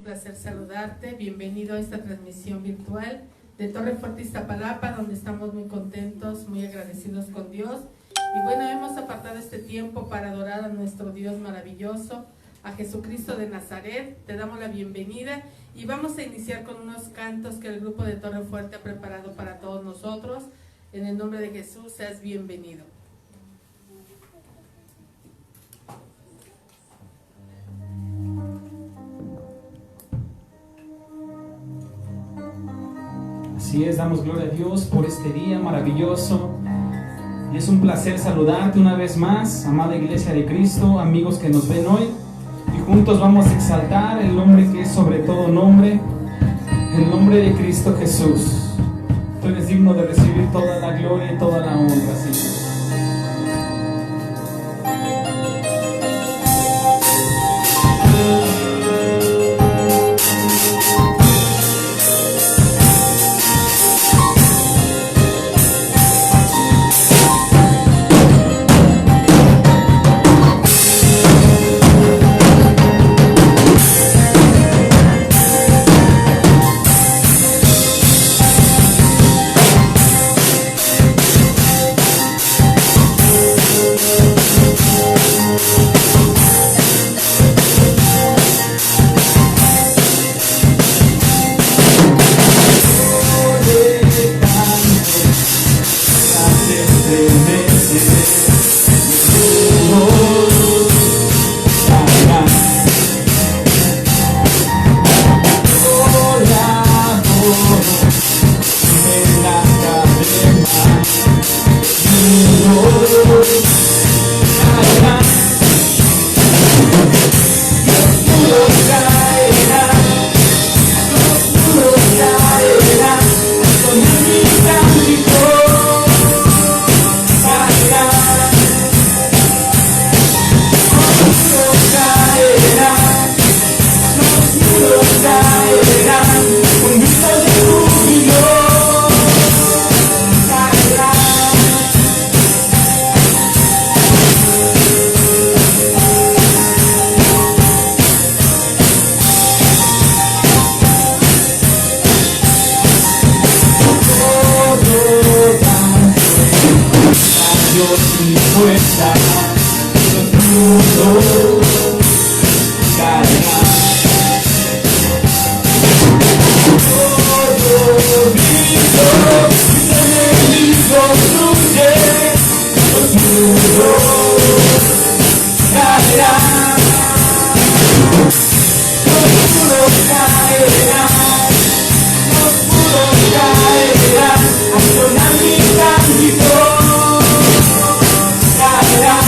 placer saludarte. Bienvenido a esta transmisión virtual de Torre Fuerte Iztapalapa, donde estamos muy contentos, muy agradecidos con Dios. Y bueno, hemos apartado este tiempo para adorar a nuestro Dios maravilloso, a Jesucristo de Nazaret. Te damos la bienvenida y vamos a iniciar con unos cantos que el grupo de Torre Fuerte ha preparado para todos nosotros. En el nombre de Jesús, seas bienvenido. Así es, damos gloria a Dios por este día maravilloso. Y es un placer saludarte una vez más, amada Iglesia de Cristo, amigos que nos ven hoy. Y juntos vamos a exaltar el nombre que es sobre todo nombre, el nombre de Cristo Jesús. Tú eres digno de recibir toda la gloria y toda la honra, Señor. Caerá.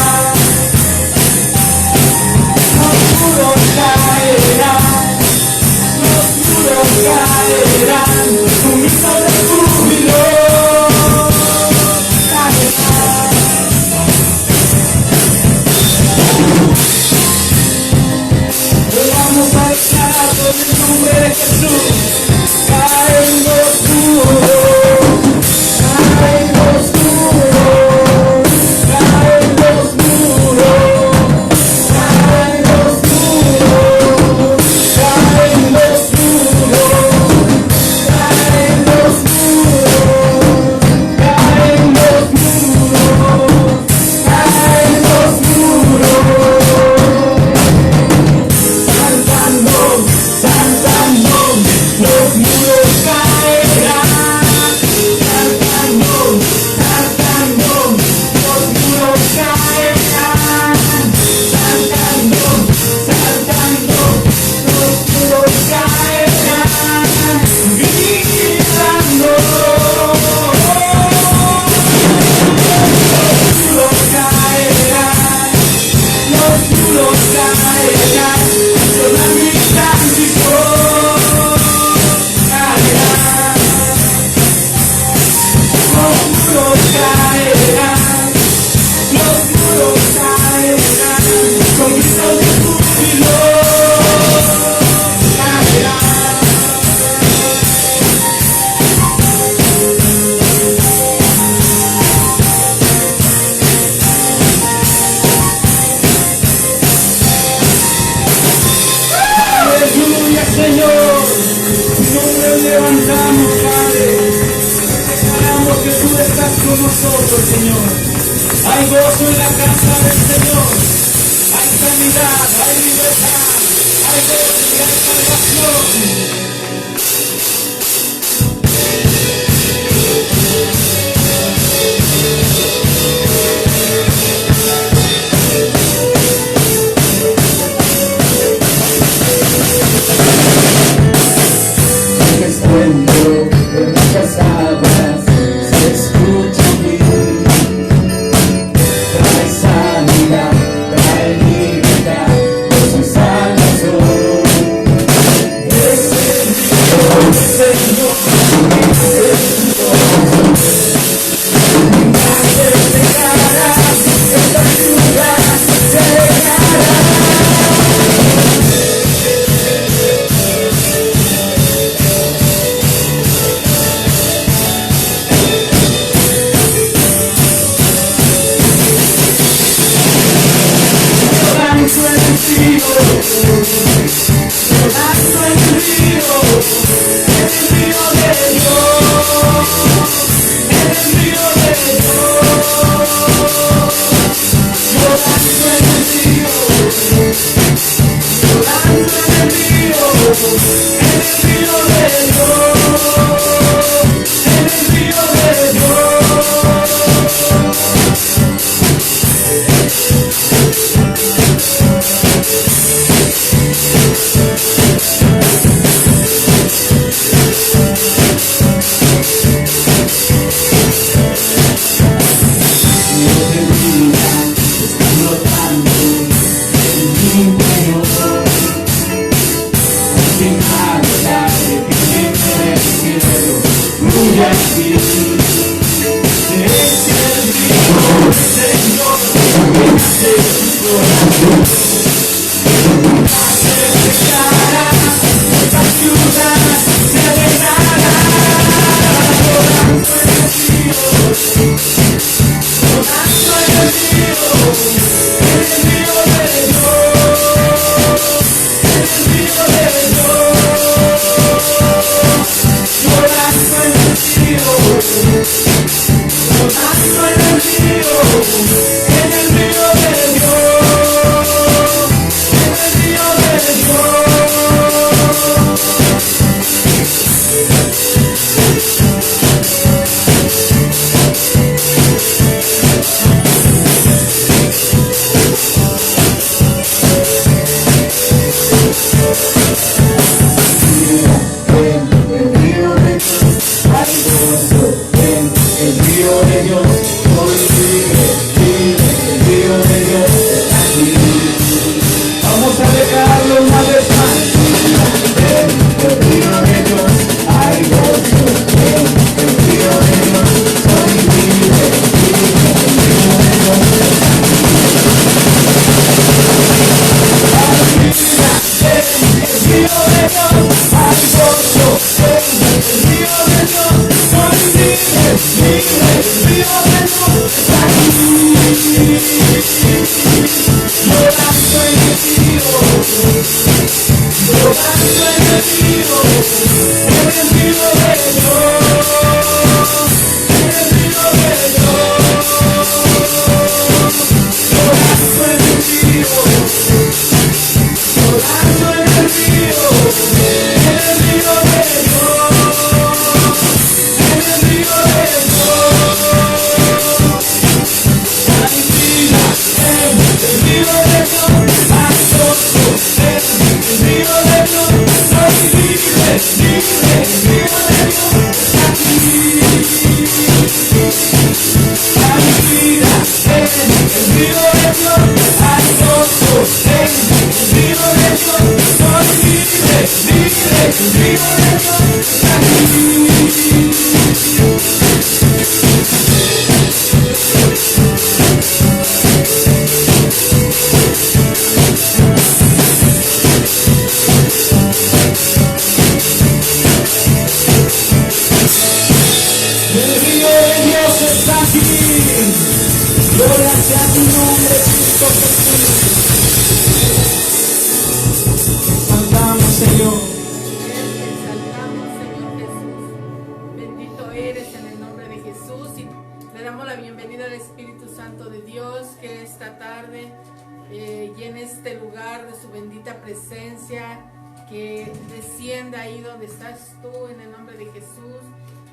Llene este lugar de su bendita presencia, que descienda ahí donde estás tú en el nombre de Jesús.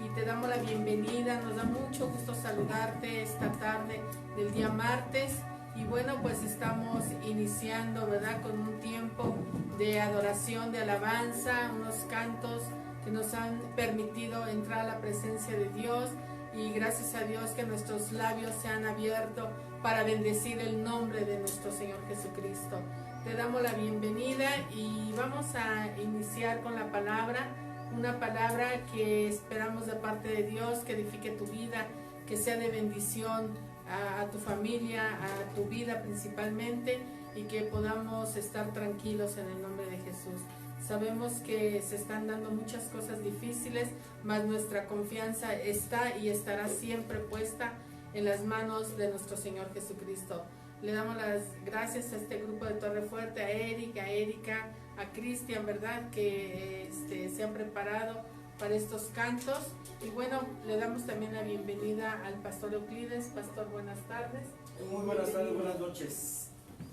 Y te damos la bienvenida, nos da mucho gusto saludarte esta tarde del día martes. Y bueno, pues estamos iniciando, ¿verdad?, con un tiempo de adoración, de alabanza, unos cantos que nos han permitido entrar a la presencia de Dios. Y gracias a Dios que nuestros labios se han abierto para bendecir el nombre de nuestro Señor Jesucristo. Te damos la bienvenida y vamos a iniciar con la palabra, una palabra que esperamos de parte de Dios, que edifique tu vida, que sea de bendición a tu familia, a tu vida principalmente, y que podamos estar tranquilos en el nombre de Jesús. Sabemos que se están dando muchas cosas difíciles, mas nuestra confianza está y estará siempre puesta en las manos de nuestro Señor Jesucristo. Le damos las gracias a este grupo de Torre Fuerte, a Erika, a Cristian, ¿verdad?, que se han preparado para estos cantos. Y bueno, le damos también la bienvenida al Pastor Euclides. Pastor, buenas tardes. Muy buenas tardes, buenas noches.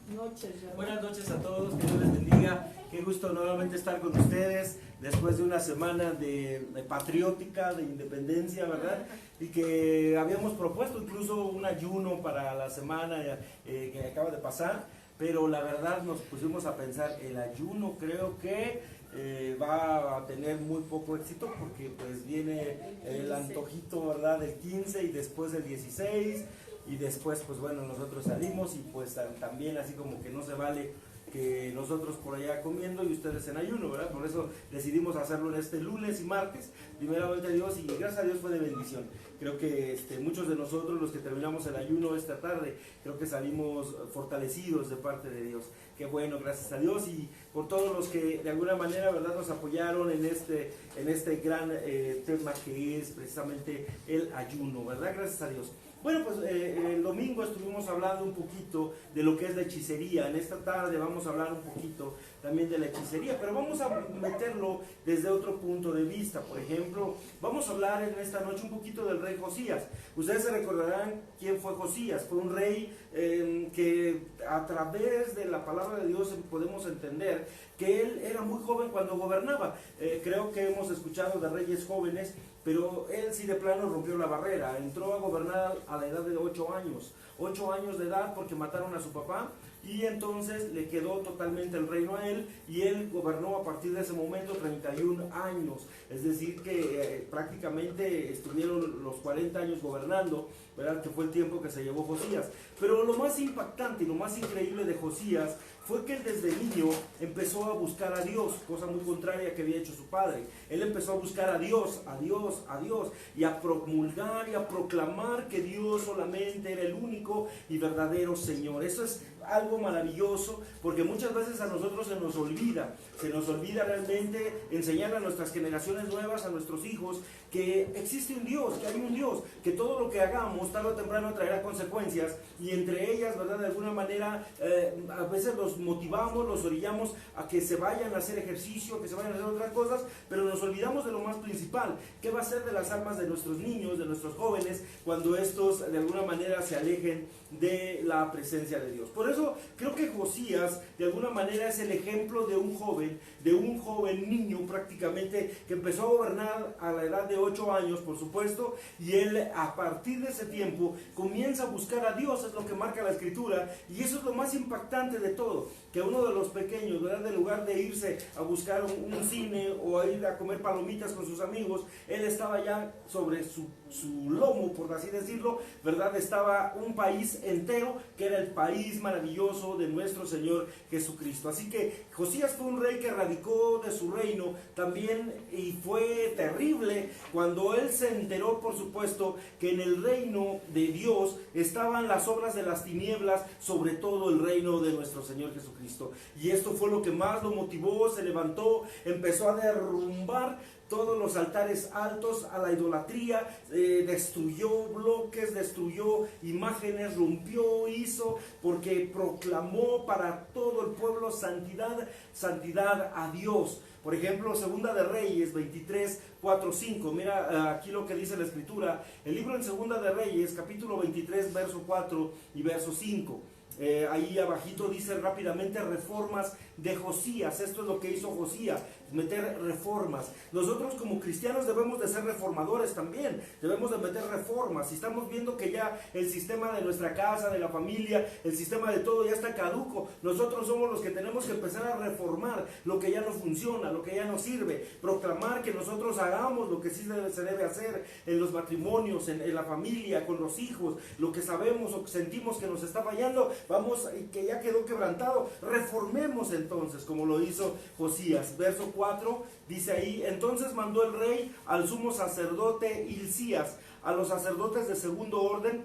¿Verdad? Buenas noches a todos, que Dios les bendiga. Qué gusto nuevamente estar con ustedes después de una semana de patriótica, de independencia, ¿verdad? Y que habíamos propuesto incluso un ayuno para la semana que acaba de pasar, pero la verdad nos pusimos a pensar, el ayuno creo que va a tener muy poco éxito, porque pues viene el antojito, ¿verdad?, del 15 y después del 16. Y después, pues bueno, nosotros salimos y pues también así como que no se vale que nosotros por allá comiendo y ustedes en ayuno, ¿verdad? Por eso decidimos hacerlo en este lunes y martes, primeramente a Dios, y gracias a Dios fue de bendición. Creo que muchos de nosotros, los que terminamos el ayuno esta tarde, creo que salimos fortalecidos de parte de Dios. Qué bueno, gracias a Dios, y por todos los que de alguna manera, ¿verdad?, nos apoyaron en este gran tema que es precisamente el ayuno, ¿verdad? Gracias a Dios. Bueno, pues el domingo estuvimos hablando un poquito de lo que es la hechicería. En esta tarde vamos a hablar un poquito también de la hechicería, pero vamos a meterlo desde otro punto de vista. Por ejemplo, vamos a hablar en esta noche un poquito del rey Josías. Ustedes se recordarán quién fue Josías. Fue un rey que a través de la palabra de Dios podemos entender que él era muy joven cuando gobernaba. Creo que hemos escuchado de reyes jóvenes, pero él sí de plano rompió la barrera. Entró a gobernar a la edad de 8 años. 8 años de edad, porque mataron a su papá, y entonces le quedó totalmente el reino a él, y él gobernó a partir de ese momento 31 años. Es decir que prácticamente estuvieron los 40 años gobernando, ¿verdad?, que fue el tiempo que se llevó Josías. Pero lo más impactante y lo más increíble de Josías fue que él desde niño empezó a buscar a Dios, cosa muy contraria que había hecho su padre. Él empezó a buscar a Dios, a Dios, a Dios, y a promulgar y a proclamar que Dios solamente era el único y verdadero Señor. Eso es algo maravilloso, porque muchas veces a nosotros se nos olvida realmente enseñar a nuestras generaciones nuevas, a nuestros hijos, que existe un Dios, que hay un Dios, que todo lo que hagamos tarde o temprano traerá consecuencias, y entre ellas, ¿verdad?, de alguna manera a veces los motivamos, los orillamos a que se vayan a hacer ejercicio, a que se vayan a hacer otras cosas, pero nos olvidamos de lo más principal. ¿Qué va a ser de las almas de nuestros niños, de nuestros jóvenes, cuando estos de alguna manera se alejen de la presencia de Dios? Por eso creo que Josías de alguna manera es el ejemplo de un joven niño prácticamente, que empezó a gobernar a la edad de 8 años, por supuesto, y él a partir de ese tiempo comienza a buscar a Dios. Es lo que marca la Escritura, y eso es lo más impactante de todo, que uno de los pequeños, ¿verdad?, en lugar de irse a buscar un cine o a ir a comer palomitas con sus amigos, él estaba ya sobre su lomo, por así decirlo, ¿verdad?, estaba un país entero, que era el país maravilloso de nuestro Señor Jesucristo. Así que Josías fue un rey que radicó de su reino también, y fue terrible cuando él se enteró, por supuesto, que en el reino de Dios estaban las obras de las tinieblas sobre todo el reino de nuestro Señor Jesucristo. Y esto fue lo que más lo motivó. Se levantó, empezó a derrumbar todos los altares altos a la idolatría, destruyó bloques, destruyó imágenes, rompió, hizo, porque proclamó para todo el pueblo santidad, santidad a Dios. Por ejemplo, Segunda de Reyes 23, 4, 5, mira aquí lo que dice la Escritura, el libro en Segunda de Reyes, capítulo 23, verso 4 y verso 5. ahí abajito dice rápidamente reformas de Josías. Esto es lo que hizo Josías, meter reformas. Nosotros como cristianos debemos de ser reformadores también, debemos de meter reformas. Si estamos viendo que ya el sistema de nuestra casa, de la familia, el sistema de todo ya está caduco, nosotros somos los que tenemos que empezar a reformar lo que ya no funciona, lo que ya no sirve, proclamar que nosotros hagamos lo que sí se debe hacer en los matrimonios, en la familia, con los hijos, lo que sabemos o sentimos que nos está fallando, vamos, que ya quedó quebrantado, reformemos entonces, como lo hizo Josías. Verso 4 dice ahí: entonces mandó el rey al sumo sacerdote Hilcías, a los sacerdotes de segundo orden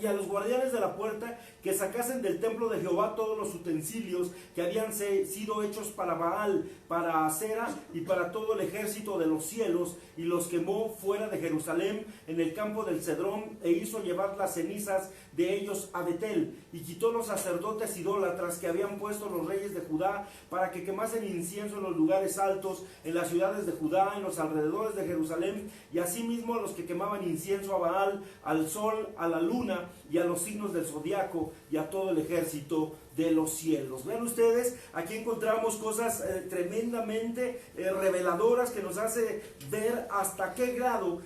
y a los guardianes de la puerta, que sacasen del templo de Jehová todos los utensilios que habían sido hechos para Baal, para Acera y para todo el ejército de los cielos, y los quemó fuera de Jerusalén en el campo del Cedrón, e hizo llevar las cenizas de ellos a Betel, y quitó los sacerdotes idólatras que habían puesto los reyes de Judá, para que quemasen incienso en los lugares altos, en las ciudades de Judá, en los alrededores de Jerusalén, y asimismo a los que quemaban incienso a Baal, al sol, a la luna y a los signos del zodiaco, y a todo el ejército de los cielos. Vean ustedes, aquí encontramos cosas tremendamente reveladoras, que nos hace ver hasta qué grado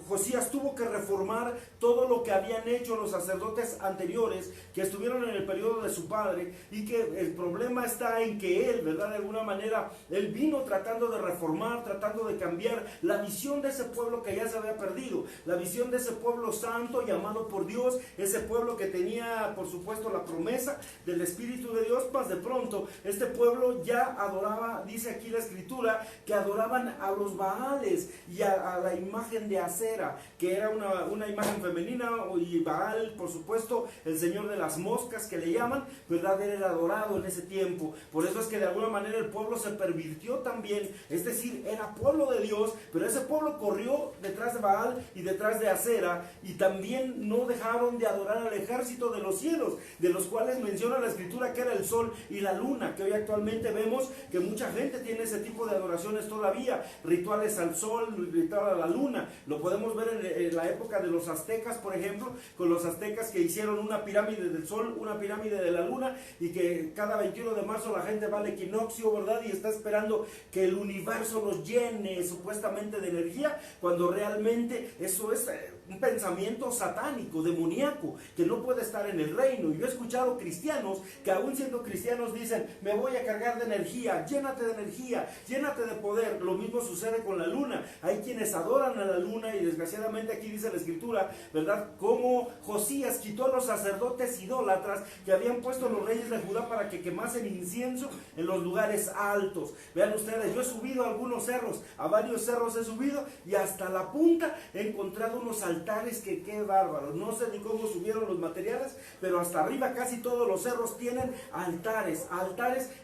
Josías tuvo que reformar todo lo que habían hecho los sacerdotes anteriores, que estuvieron en el periodo de su padre, y que el problema está en que él, ¿verdad? De alguna manera, él vino tratando de reformar, tratando de cambiar la visión de ese pueblo que ya se había perdido, la visión de ese pueblo santo y amado por Dios, ese pueblo que tenía, por supuesto, la promesa del Espíritu de Dios. Más de pronto este pueblo ya adoraba, dice aquí la escritura, que adoraban a los Baales y a la imagen de Acera, que era una imagen femenina, y Baal, por supuesto, el señor de las moscas, que le llaman, ¿verdad? Él era adorado en ese tiempo. Por eso es que de alguna manera el pueblo se pervirtió también, es decir, era pueblo de Dios, pero ese pueblo corrió detrás de Baal y detrás de Acera, y también no dejaron de adorar al ejército de los cielos, de los cuales menciona la escritura que era el sol y la luna, que hoy actualmente vemos que mucha gente tiene ese tipo de adoraciones todavía, rituales al sol, ritual a la luna. Lo podemos ver en la época de los aztecas, por ejemplo, con los aztecas que hicieron una pirámide del sol, una pirámide de la luna, y que cada 21 de marzo la gente va al equinoccio, ¿verdad? Y está esperando que el universo los llene supuestamente de energía, cuando realmente eso es un pensamiento satánico, demoníaco, que no puede estar en el reino. Y yo he escuchado cristianos que aún siendo cristianos dicen: me voy a cargar de energía, llénate de poder. Lo mismo sucede con la luna. Hay quienes adoran a la luna, y desgraciadamente aquí dice la escritura, ¿verdad?, cómo Josías quitó a los sacerdotes idólatras que habían puesto los reyes de Judá para que quemasen incienso en los lugares altos. Vean ustedes, yo he subido a algunos cerros, a varios cerros he subido, y hasta la punta he encontrado unos altares que qué bárbaros. No sé ni cómo subieron los materiales, pero hasta arriba casi todos los cerros tienen altares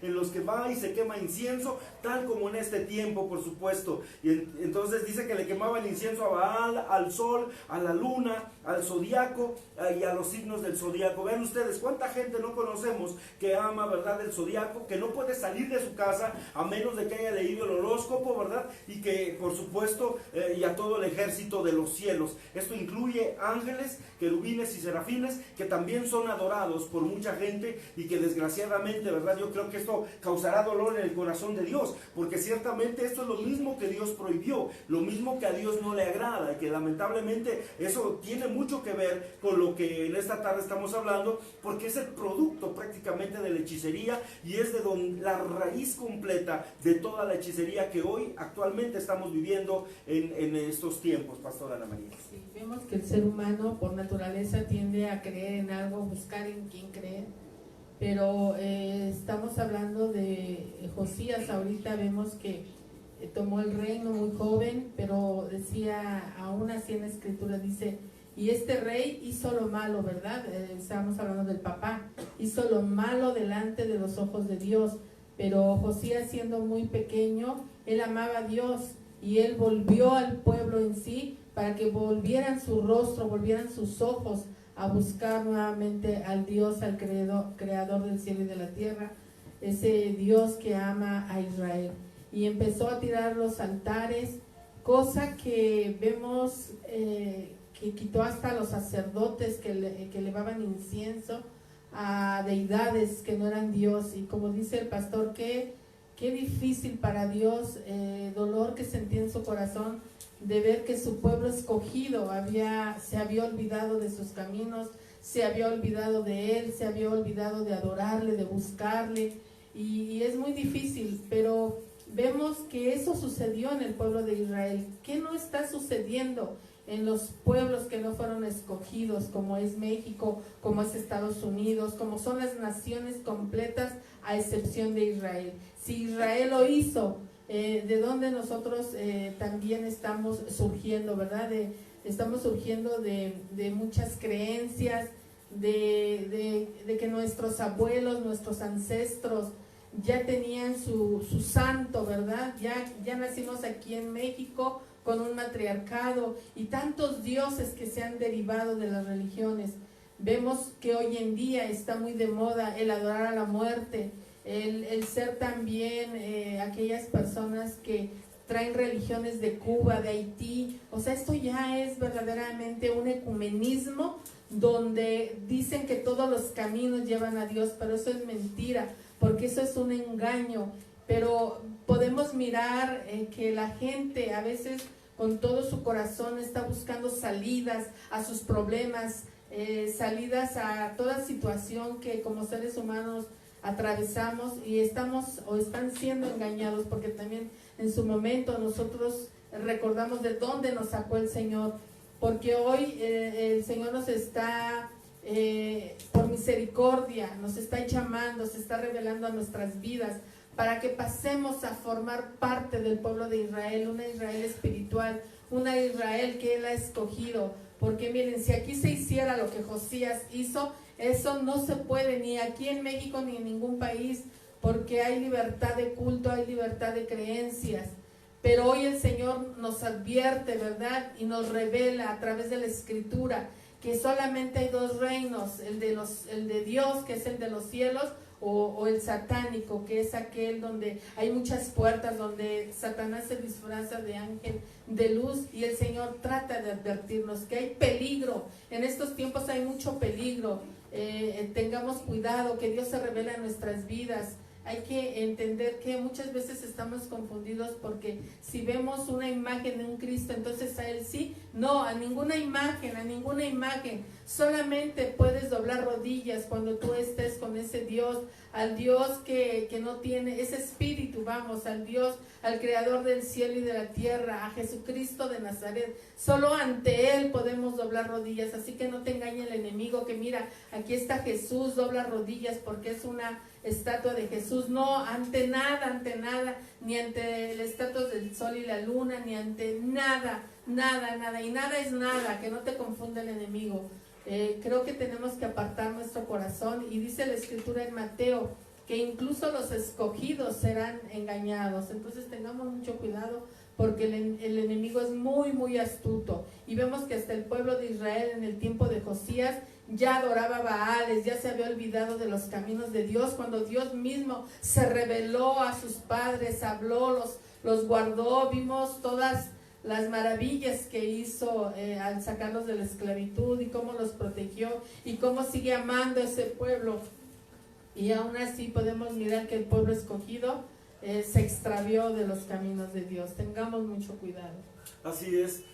en los que va y se quema incienso, tal como en este tiempo, por supuesto. Y entonces dice que le quemaban incienso a Baal, al sol, a la luna, al zodiaco y a los signos del zodiaco. Vean ustedes cuánta gente no conocemos que ama, ¿verdad?, el zodiaco, que no puede salir de su casa a menos de que haya leído el horóscopo, ¿verdad? Y que, por supuesto, y a todo el ejército de los cielos. Esto incluye ángeles, querubines y serafines, que también son adorados por mucha gente, y que desgraciadamente, ¿verdad?, yo creo que esto causará dolor en el corazón de Dios, porque ciertamente esto es lo mismo que Dios prohibió, lo mismo que a Dios no le agrada, y que lamentablemente eso tiene mucho que ver con lo que en esta tarde estamos hablando, porque es el producto prácticamente de la hechicería, y es de la raíz completa de toda la hechicería que hoy actualmente estamos viviendo en estos tiempos, Pastora Ana María. Sí, vemos que el ser humano por naturaleza tiende a creer en algo, buscar en quién creer, pero estamos hablando de Josías. Ahorita vemos que tomó el reino muy joven, pero decía, aún así en la escritura dice: y este rey hizo lo malo, ¿verdad? Estábamos hablando del papá, hizo lo malo delante de los ojos de Dios. Pero Josías, siendo muy pequeño, él amaba a Dios, y él volvió al pueblo en sí para que volvieran su rostro, volvieran sus ojos a buscar nuevamente al Dios, al creador del cielo y de la tierra, ese Dios que ama a Israel. Y empezó a tirar los altares, cosa que vemos que quitó hasta los sacerdotes que elevaban incienso a deidades que no eran Dios. Y como dice el pastor, qué difícil para Dios, dolor que sentía en su corazón de ver que su pueblo escogido se había olvidado de sus caminos, se había olvidado de Él, se había olvidado de adorarle, de buscarle, y es muy difícil, pero vemos que eso sucedió en el pueblo de Israel. ¿Qué no está sucediendo en los pueblos que no fueron escogidos, como es México, como es Estados Unidos, como son las naciones completas a excepción de Israel? Si Israel lo hizo, de donde nosotros también estamos surgiendo, ¿verdad? Estamos surgiendo de muchas creencias, de que nuestros abuelos, nuestros ancestros ya tenían su santo, ¿verdad? Ya nacimos aquí en México con un matriarcado y tantos dioses que se han derivado de las religiones. Vemos que hoy en día está muy de moda el adorar a la muerte, el ser también aquellas personas que traen religiones de Cuba, de Haití. O sea, esto ya es verdaderamente un ecumenismo donde dicen que todos los caminos llevan a Dios, pero eso es mentira, porque eso es un engaño. Pero podemos mirar que la gente a veces con todo su corazón está buscando salidas a sus problemas, salidas a toda situación que como seres humanos atravesamos, y están siendo engañados, porque también en su momento nosotros recordamos de dónde nos sacó el Señor, porque hoy el Señor nos está por misericordia, nos está llamando, se está revelando a nuestras vidas para que pasemos a formar parte del pueblo de Israel, una Israel espiritual, una Israel que Él ha escogido. Porque miren, si aquí se hiciera lo que Josías hizo, eso no se puede ni aquí en México ni en ningún país, porque hay libertad de culto, hay libertad de creencias. Pero hoy el Señor nos advierte, ¿verdad? Y nos revela a través de la Escritura que solamente hay dos reinos, el de Dios, que es el de los cielos, o el satánico, que es aquel donde hay muchas puertas, donde Satanás se disfraza de ángel de luz, y el Señor trata de advertirnos que hay peligro. En estos tiempos hay mucho peligro. Tengamos cuidado, que Dios se revela en nuestras vidas. Hay que entender que muchas veces estamos confundidos, porque si vemos una imagen de un Cristo, entonces a Él sí. No, a ninguna imagen, a ninguna imagen. Solamente puedes doblar rodillas cuando tú estés con ese Dios, al Dios que no tiene ese espíritu, vamos, al Dios, al Creador del cielo y de la tierra, a Jesucristo de Nazaret. Solo ante Él podemos doblar rodillas, así que no te engañe el enemigo que mira, aquí está Jesús, dobla rodillas porque es una estatua de Jesús. No, ante nada, ni ante el estatua del sol y la luna, ni ante nada, y nada es nada, que no te confunda el enemigo. Creo que tenemos que apartar nuestro corazón, y dice la Escritura en Mateo que incluso los escogidos serán engañados. Entonces tengamos mucho cuidado, porque el enemigo es muy, muy astuto, y vemos que hasta el pueblo de Israel en el tiempo de Josías ya adoraba a Baales, ya se había olvidado de los caminos de Dios, cuando Dios mismo se reveló a sus padres, habló, los guardó. Vimos todas las maravillas que hizo al sacarlos de la esclavitud, y cómo los protegió, y cómo sigue amando a ese pueblo. Y aún así podemos mirar que el pueblo escogido se extravió de los caminos de Dios. Tengamos mucho cuidado. Así es.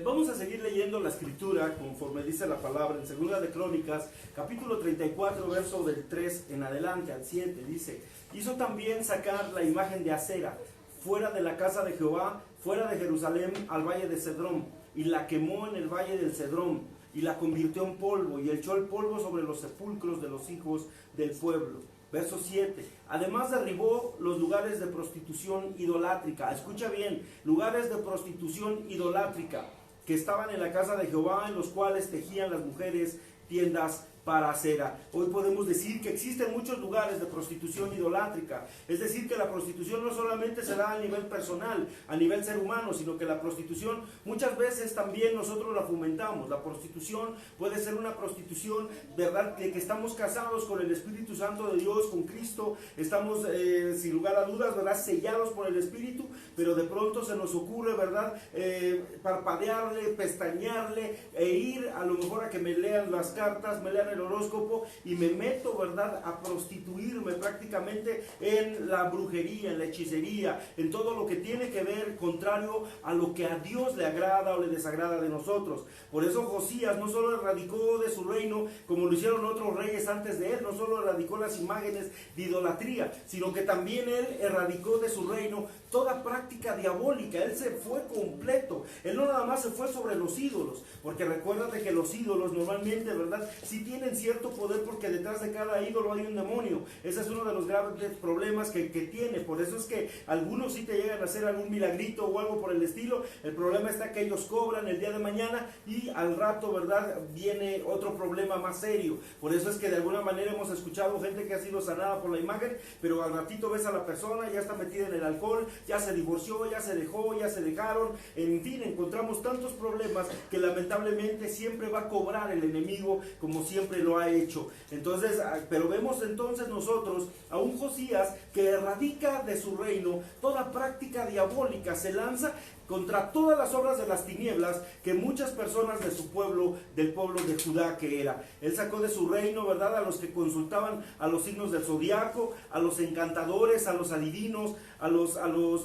Vamos a seguir leyendo la Escritura conforme dice la palabra en Segunda de Crónicas, capítulo 34, verso del 3 en adelante al 7. Dice: hizo también sacar la imagen de Acera fuera de la casa de Jehová, fuera de Jerusalén, al valle de Cedrón, y la quemó en el valle del Cedrón, y la convirtió en polvo, y echó el polvo sobre los sepulcros de los hijos del pueblo. Verso 7. Además derribó los lugares de prostitución idolátrica. Escucha bien, lugares de prostitución idolátrica que estaban en la casa de Jehová, en los cuales tejían las mujeres tiendas para Acera. Hoy podemos decir que existen muchos lugares de prostitución idolátrica. Es decir, que la prostitución no solamente se da a nivel personal, a nivel ser humano, sino que la prostitución muchas veces también nosotros la fomentamos. La prostitución puede ser una prostitución, ¿verdad?, de que estamos casados con el Espíritu Santo de Dios, con Cristo. Estamos, sin lugar a dudas, ¿verdad?, sellados por el Espíritu, pero de pronto se nos ocurre, ¿verdad? Parpadearle, pestañearle e ir a lo mejor a que me lean las cartas, me lean el horóscopo y me meto, ¿verdad?, a prostituirme prácticamente en la brujería, en la hechicería, en todo lo que tiene que ver contrario a lo que a Dios le agrada o le desagrada de nosotros. Por eso Josías no solo erradicó de su reino, como lo hicieron otros reyes antes de él, no solo erradicó las imágenes de idolatría, sino que también él erradicó de su reino toda práctica diabólica. Él se fue completo. Él no nada más se fue sobre los ídolos, porque recuérdate que los ídolos normalmente, ¿verdad?, sí tienen cierto poder, porque detrás de cada ídolo hay un demonio. Ese es uno de los graves problemas que tiene. Por eso es que algunos sí te llegan a hacer algún milagrito o algo por el estilo. El problema está que ellos cobran el día de mañana y al rato, ¿verdad?, viene otro problema más serio. Por eso es que de alguna manera hemos escuchado gente que ha sido sanada por la imagen, pero al ratito ves a la persona, ya está metida en el alcohol, ya se divorció, ya se dejó, ya se dejaron, en fin, encontramos tantos problemas que lamentablemente siempre va a cobrar el enemigo, como siempre lo ha hecho. Entonces, pero vemos entonces nosotros a un Josías que erradica de su reino toda práctica diabólica, se lanza contra todas las obras de las tinieblas que muchas personas de su pueblo, del pueblo de Judá que era. Él sacó de su reino, ¿verdad?, a los que consultaban a los signos del zodiaco, a los encantadores, a los adivinos, a los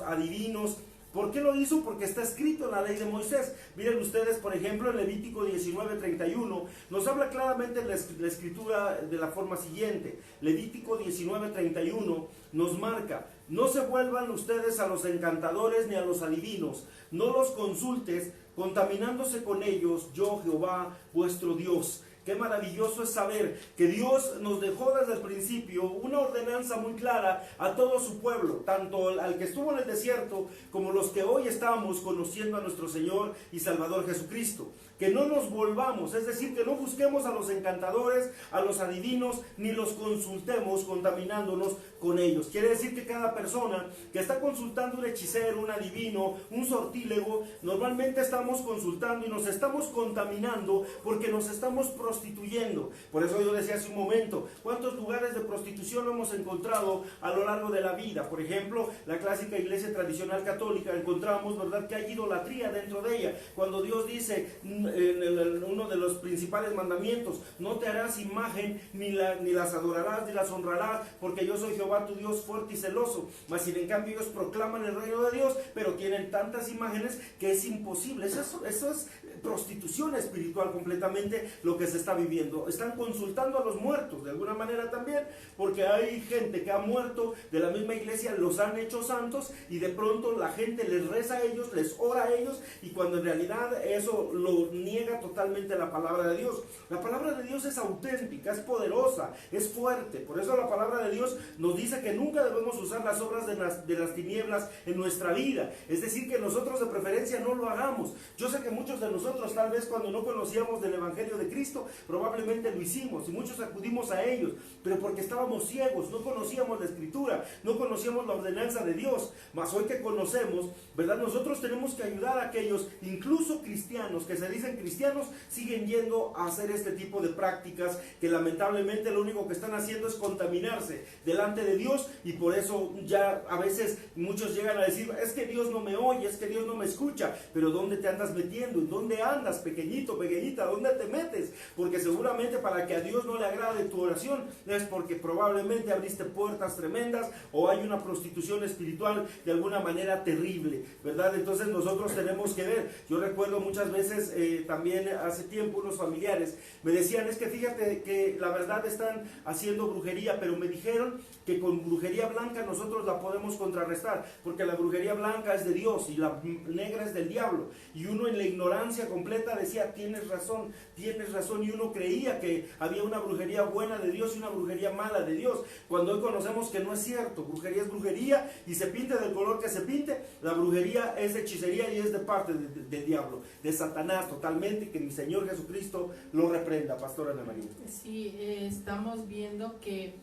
adivinos. ¿Por qué lo hizo? Porque está escrito en la ley de Moisés. Miren ustedes, por ejemplo, en Levítico 19:31, nos habla claramente la escritura de la forma siguiente. Levítico 19:31 nos marca: no se vuelvan ustedes a los encantadores ni a los adivinos, no los consultes, contaminándose con ellos, yo Jehová vuestro Dios. Qué maravilloso es saber que Dios nos dejó desde el principio una ordenanza muy clara a todo su pueblo, tanto al que estuvo en el desierto como los que hoy estamos conociendo a nuestro Señor y Salvador Jesucristo. Que no nos volvamos, es decir, que no busquemos a los encantadores, a los adivinos, ni los consultemos contaminándonos con ellos. Quiere decir que cada persona que está consultando un hechicero, un adivino, un sortílego, normalmente estamos consultando y nos estamos contaminando porque nos estamos prostituyendo. Por eso yo decía hace un momento, ¿cuántos lugares de prostitución hemos encontrado a lo largo de la vida? Por ejemplo, la clásica iglesia tradicional católica, encontramos, ¿verdad?, que hay idolatría dentro de ella. Cuando Dios dice en uno de los principales mandamientos, no te harás imagen, ni las adorarás, ni las honrarás, porque yo soy Jehová tu Dios fuerte y celoso. Mas sin en cambio ellos proclaman el reino de Dios, pero tienen tantas imágenes que es imposible. Eso es prostitución espiritual completamente lo que se está viviendo. Están consultando a los muertos de alguna manera también, porque hay gente que ha muerto de la misma iglesia, los han hecho santos y de pronto la gente les reza a ellos, les ora a ellos, y cuando en realidad eso lo niega totalmente la palabra de Dios. La palabra de Dios es auténtica, es poderosa, es fuerte. Por eso la palabra de Dios nos dice que nunca debemos usar las obras de las tinieblas en nuestra vida. Es decir, que nosotros de preferencia no lo hagamos. Yo sé que muchos de nosotros, tal vez cuando no conocíamos del Evangelio de Cristo, probablemente lo hicimos y muchos acudimos a ellos, pero porque estábamos ciegos, no conocíamos la Escritura, no conocíamos la ordenanza de Dios. Mas hoy que conocemos, ¿verdad?, nosotros tenemos que ayudar a aquellos, incluso cristianos, que se dicen cristianos, siguen yendo a hacer este tipo de prácticas que lamentablemente lo único que están haciendo es contaminarse delante de Dios, y por eso ya a veces muchos llegan a decir, es que Dios no me oye, es que Dios no me escucha. Pero ¿dónde te andas metiendo? ¿En dónde andas, pequeñito, pequeñita? ¿Dónde te metes? Porque seguramente para que a Dios no le agrade tu oración es porque probablemente abriste puertas tremendas o hay una prostitución espiritual de alguna manera terrible, ¿verdad? Entonces nosotros tenemos que ver. Yo recuerdo muchas veces también hace tiempo unos familiares me decían, es que fíjate que la verdad están haciendo brujería, pero me dijeron que con brujería blanca nosotros la podemos contrarrestar, porque la brujería blanca es de Dios y la negra es del diablo. Y uno en la ignorancia completa decía, tienes razón, y uno creía que había una brujería buena de Dios y una brujería mala de Dios, cuando hoy conocemos que no es cierto. Brujería es brujería, y se pinte del color que se pinte, la brujería es hechicería y es de parte del diablo, de Satanás totalmente, y que mi Señor Jesucristo lo reprenda. Pastora Ana María. Sí, estamos viendo que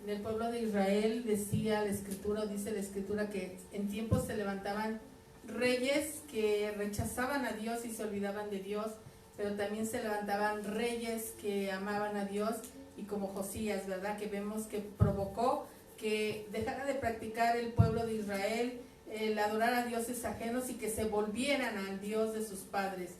en el pueblo de Israel dice la Escritura que en tiempos se levantaban reyes que rechazaban a Dios y se olvidaban de Dios, pero también se levantaban reyes que amaban a Dios, y como Josías, ¿verdad?, que vemos que provocó que dejara de practicar el pueblo de Israel el adorar a dioses ajenos y que se volvieran al Dios de sus padres.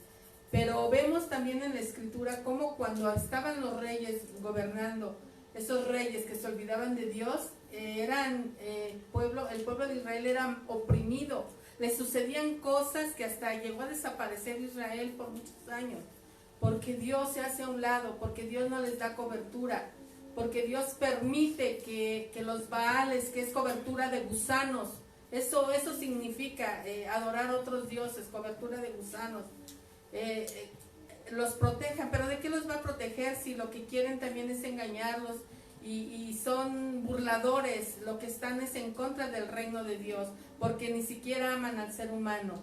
Pero vemos también en la Escritura cómo cuando estaban los reyes gobernando, esos reyes que se olvidaban de Dios, el pueblo de Israel era oprimido. Le sucedían cosas que hasta llegó a desaparecer Israel por muchos años, porque Dios se hace a un lado, porque Dios no les da cobertura, porque Dios permite que los Baales, que es cobertura de gusanos, eso significa adorar a otros dioses, cobertura de gusanos, los protejan. Pero ¿de qué los va a proteger si lo que quieren también es engañarlos y son burladores? Lo que están es en contra del reino de Dios, porque ni siquiera aman al ser humano,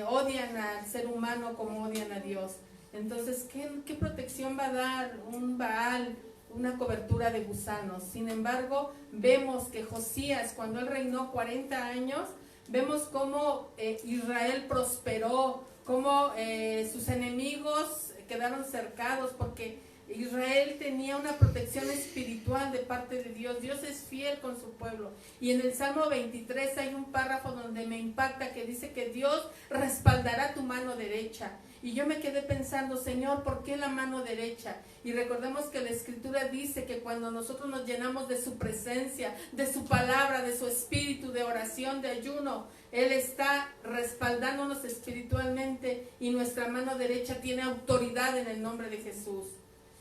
odian al ser humano como odian a Dios. Entonces, ¿qué protección va a dar un Baal? Una cobertura de gusanos. Sin embargo, vemos que Josías, cuando él reinó 40 años, vemos cómo Israel prosperó, cómo sus enemigos quedaron cercados, porque Israel tenía una protección espiritual de parte de Dios. Dios es fiel con su pueblo. Y en el Salmo 23 hay un párrafo donde me impacta, que dice que Dios respaldará tu mano derecha. Y yo me quedé pensando, Señor, ¿por qué la mano derecha? Y recordemos que la Escritura dice que cuando nosotros nos llenamos de su presencia, de su palabra, de su espíritu, de oración, de ayuno, Él está respaldándonos espiritualmente y nuestra mano derecha tiene autoridad en el nombre de Jesús.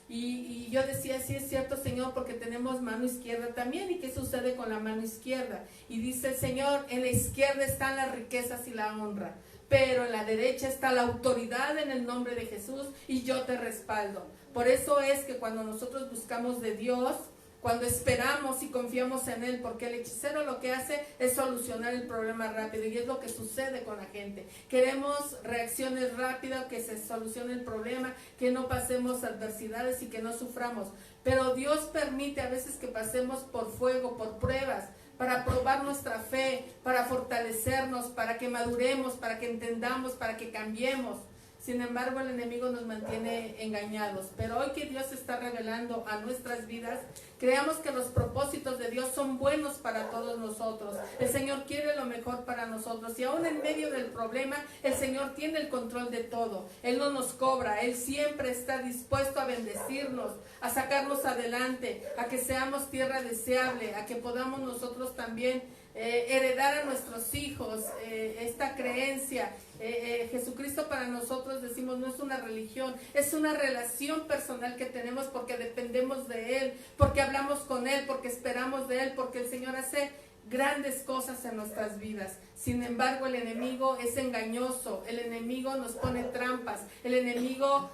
Y yo decía, sí es cierto, Señor, porque tenemos mano izquierda también. ¿Y qué sucede con la mano izquierda? Y dice el Señor, en la izquierda están las riquezas y la honra, pero en la derecha está la autoridad en el nombre de Jesús y yo te respaldo. Por eso es que cuando nosotros buscamos de Dios, cuando esperamos y confiamos en Él, porque el hechicero lo que hace es solucionar el problema rápido, y es lo que sucede con la gente. Queremos reacciones rápidas, que se solucione el problema, que no pasemos adversidades y que no suframos. Pero Dios permite a veces que pasemos por fuego, por pruebas, para probar nuestra fe, para fortalecernos, para que maduremos, para que entendamos, para que cambiemos. Sin embargo, el enemigo nos mantiene engañados. Pero hoy que Dios está revelando a nuestras vidas, creamos que los propósitos de Dios son buenos para todos nosotros. El Señor quiere lo mejor para nosotros. Y aún en medio del problema, el Señor tiene el control de todo. Él no nos cobra. Él siempre está dispuesto a bendecirnos, a sacarnos adelante, a que seamos tierra deseable, a que podamos nosotros también heredar a nuestros hijos esta creencia. Jesucristo para nosotros, decimos, no es una religión, es una relación personal que tenemos, porque dependemos de Él, porque hablamos con Él, porque esperamos de Él, porque el Señor hace grandes cosas en nuestras vidas. Sin embargo, el enemigo es engañoso, el enemigo nos pone trampas, el enemigo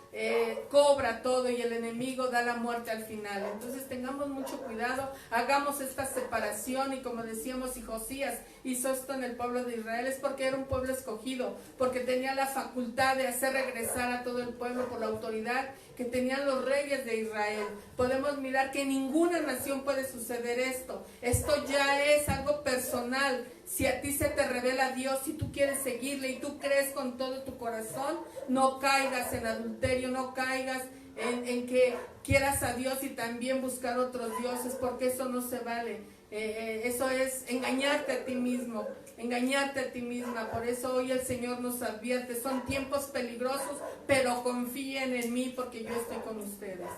cobra todo y el enemigo da la muerte al final. Entonces tengamos mucho cuidado, hagamos esta separación. Y como decíamos, si Josías hizo esto en el pueblo de Israel, es porque era un pueblo escogido, porque tenía la facultad de hacer regresar a todo el pueblo por la autoridad que tenían los reyes de Israel. Podemos mirar que en ninguna nación puede suceder esto. Esto ya es algo personal. Si a ti se te revela Dios, si tú quieres seguirle y tú crees con todo tu corazón, no caigas en adulterio, no caigas en que quieras a Dios y también buscar otros dioses, porque eso no se vale. Eso es engañarte a ti mismo, engañarte a ti misma. Por eso hoy el Señor nos advierte, son tiempos peligrosos, pero confíen en mí porque yo estoy con ustedes.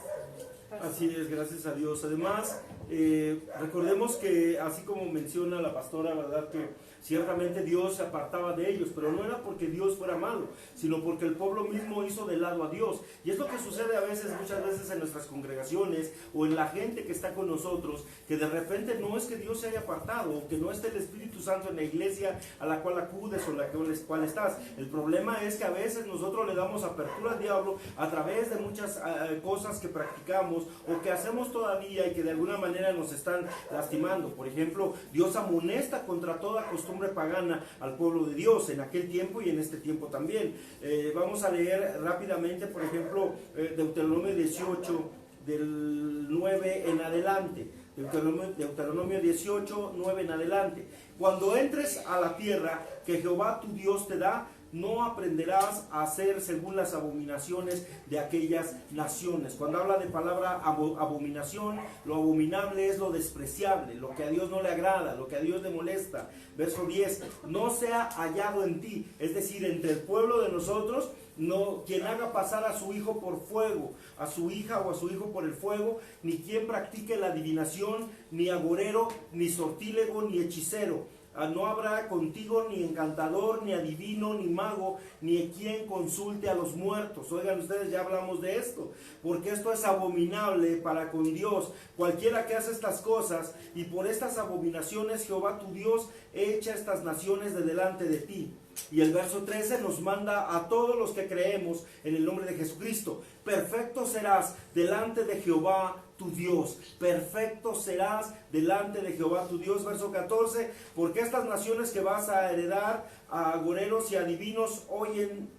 Así es, gracias a Dios. Además, recordemos que así como menciona la pastora, ¿verdad?, que ciertamente Dios se apartaba de ellos, pero no era porque Dios fuera malo, sino porque el pueblo mismo hizo de lado a Dios. Y es lo que sucede a veces, muchas veces en nuestras congregaciones o en la gente que está con nosotros, que de repente no es que Dios se haya apartado o que no esté el Espíritu Santo en la iglesia a la cual acudes o en la cual estás. El problema es que a veces nosotros le damos apertura al diablo a través de muchas cosas que practicamos o que hacemos todavía y que de alguna manera nos están lastimando. Por ejemplo, Dios amonesta contra toda costumbre pagana al pueblo de Dios en aquel tiempo y en este tiempo también. Vamos a leer rápidamente, por ejemplo, Deuteronomio 18 del 9 en adelante. Deuteronomio 18, 9 en adelante. cuando entres a la tierra que Jehová tu Dios te da, no aprenderás a hacer según las abominaciones de aquellas naciones. Cuando habla de palabra abominación, lo abominable es lo despreciable, lo que a Dios no le agrada, lo que a Dios le molesta. Verso 10, no sea hallado en ti, es decir, entre el pueblo de nosotros, no quien haga pasar a su hijo por fuego, a su hija o a su hijo por el fuego, ni quien practique la adivinación, ni agorero, ni sortílego, ni hechicero. No habrá contigo ni encantador, ni adivino, ni mago, ni quien consulte a los muertos. Oigan ustedes, ya hablamos de esto, porque esto es abominable para con Dios. Cualquiera que hace estas cosas, y por estas abominaciones Jehová tu Dios echa estas naciones de delante de ti. Y el verso 13 nos manda a todos los que creemos en el nombre de Jesucristo: perfecto serás delante de Jehová tu Dios, perfecto serás delante de Jehová tu Dios. Verso 14, porque estas naciones que vas a heredar, a agoreros y adivinos oyen,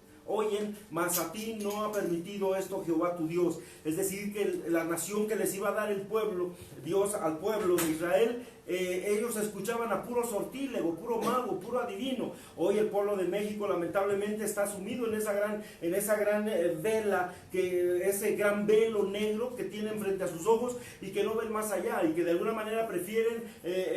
mas a ti no ha permitido esto Jehová tu Dios. Es decir, que la nación que les iba a dar el pueblo, Dios al pueblo de Israel, ellos escuchaban a puro sortílego, puro mago, puro adivino. Hoy el pueblo de México lamentablemente está sumido en esa gran vela, ese gran velo negro que tienen frente a sus ojos y que no ven más allá, y que de alguna manera prefieren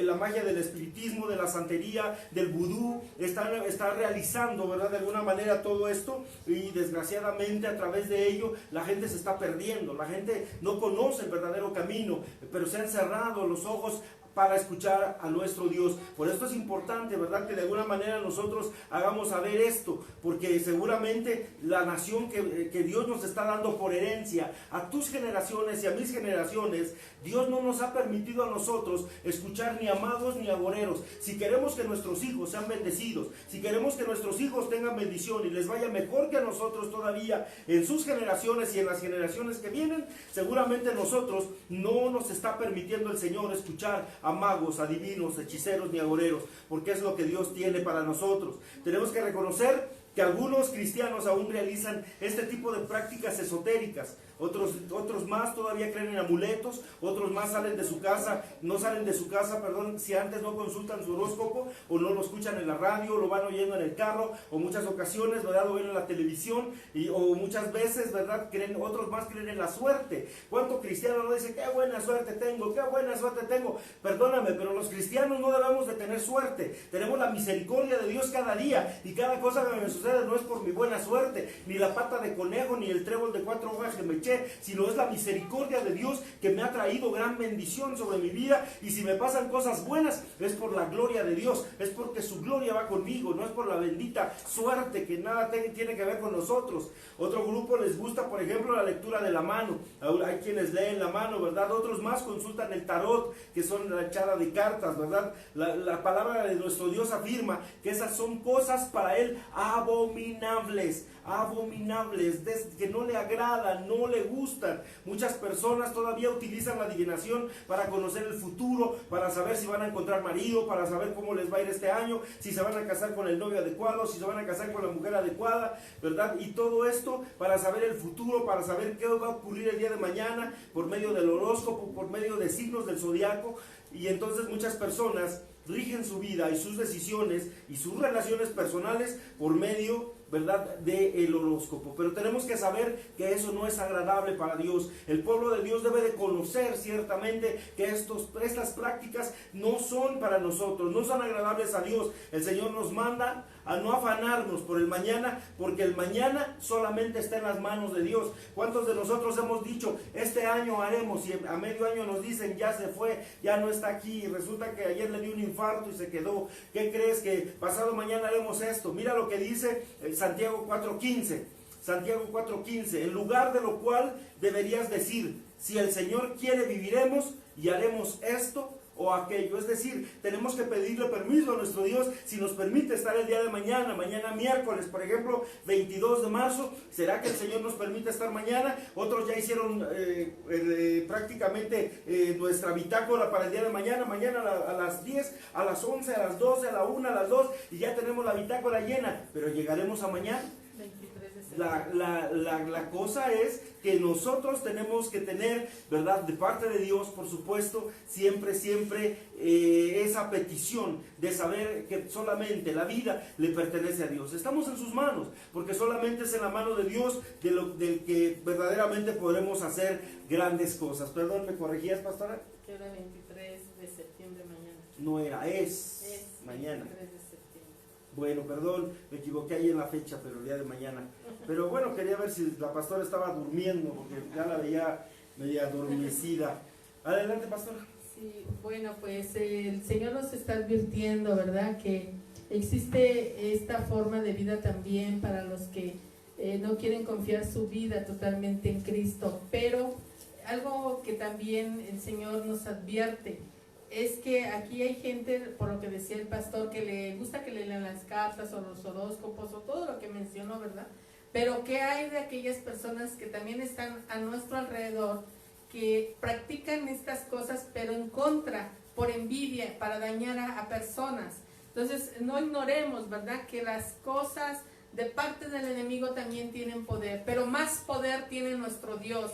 la magia del espiritismo, de la santería, del vudú. Está realizando, ¿verdad?, de alguna manera todo esto, y desgraciadamente a través de ello la gente se está perdiendo. La gente no conoce el verdadero camino, pero se han cerrado los ojos para escuchar a nuestro Dios. Por esto es importante, ¿verdad?, que de alguna manera nosotros hagamos saber esto, porque seguramente la nación que Dios nos está dando por herencia a tus generaciones y a mis generaciones, Dios no nos ha permitido a nosotros escuchar ni a magos ni a agoreros. Si queremos que nuestros hijos sean bendecidos, si queremos que nuestros hijos tengan bendición y les vaya mejor que a nosotros todavía en sus generaciones y en las generaciones que vienen, seguramente nosotros no nos está permitiendo el Señor escuchar a magos, adivinos, hechiceros ni agoreros, porque es lo que Dios tiene para nosotros. Tenemos que reconocer que algunos cristianos aún realizan este tipo de prácticas esotéricas. Otros más todavía creen en amuletos, otros más no salen de su casa, si antes no consultan su horóscopo, o no lo escuchan en la radio, lo van oyendo en el carro, o muchas ocasiones, ¿verdad?, lo ven en la televisión, o muchas veces, ¿verdad?, otros más creen en la suerte. ¿Cuánto cristiano no dice, qué buena suerte tengo, qué buena suerte tengo? Perdóname, pero los cristianos no debemos de tener suerte. Tenemos la misericordia de Dios cada día, y cada cosa que me sucede no es por mi buena suerte, ni la pata de conejo, ni el trébol de 4 hojas que me eché, sino es la misericordia de Dios que me ha traído gran bendición sobre mi vida. Y si me pasan cosas buenas, es por la gloria de Dios, es porque su gloria va conmigo, no es por la bendita suerte que nada tiene que ver con nosotros. Otro grupo les gusta, por ejemplo, la lectura de la mano. Hay quienes leen la mano, ¿verdad? Otros más consultan el tarot, que son la echada de cartas, ¿verdad? La palabra de nuestro Dios afirma que esas son cosas para Él abominables, que no le agradan, no le gustan. Muchas personas todavía utilizan la adivinación para conocer el futuro, para saber si van a encontrar marido, para saber cómo les va a ir este año, si se van a casar con el novio adecuado, si se van a casar con la mujer adecuada, ¿verdad? Y todo esto para saber el futuro, para saber qué va a ocurrir el día de mañana, por medio del horóscopo, por medio de signos del zodiaco. Y entonces muchas personas rigen su vida y sus decisiones y sus relaciones personales por medio, ¿verdad?, del horóscopo. Pero tenemos que saber que eso no es agradable para Dios. El pueblo de Dios debe de conocer ciertamente que estas prácticas no son para nosotros, no son agradables a Dios. El Señor nos manda a no afanarnos por el mañana, porque el mañana solamente está en las manos de Dios. ¿Cuántos de nosotros hemos dicho, este año haremos, y a medio año nos dicen, ya se fue, ya no está aquí, y resulta que ayer le dio un infarto y se quedó? ¿Qué crees? Que pasado mañana haremos esto. Mira lo que dice Santiago 4:15. Santiago 4:15, en lugar de lo cual deberías decir, si el Señor quiere viviremos y haremos esto o aquello. Es decir, tenemos que pedirle permiso a nuestro Dios si nos permite estar el día de mañana miércoles, por ejemplo, 22 de marzo, ¿será que el Señor nos permite estar mañana? Otros ya hicieron prácticamente nuestra bitácora para el día de mañana a las 10, a las 11, a las 12, a la 1, a las 2, y ya tenemos la bitácora llena, pero llegaremos a mañana. 23 de La cosa es que nosotros tenemos que tener, ¿verdad? De parte de Dios, por supuesto, siempre esa petición de saber que solamente la vida le pertenece a Dios. Estamos en sus manos, porque solamente es en la mano de Dios del que verdaderamente podremos hacer grandes cosas. Perdón, ¿me corregías, pastora? Que era 23 de septiembre mañana. No era, es mañana. 23 de septiembre. Bueno, perdón, me equivoqué ahí en la fecha, pero el día de mañana. Pero bueno, quería ver si la pastora estaba durmiendo, porque ya la veía media adormecida. Adelante, pastora. Sí, bueno, pues el Señor nos está advirtiendo, ¿verdad? Que existe esta forma de vida también para los que no quieren confiar su vida totalmente en Cristo. Pero algo que también el Señor nos advierte es que aquí hay gente, por lo que decía el pastor, que le gusta que le lean las cartas o los horóscopos o todo lo que mencionó, ¿verdad? Pero ¿qué hay de aquellas personas que también están a nuestro alrededor, que practican estas cosas pero en contra, por envidia, para dañar a personas? Entonces no ignoremos, ¿verdad?, que las cosas de parte del enemigo también tienen poder, pero más poder tiene nuestro Dios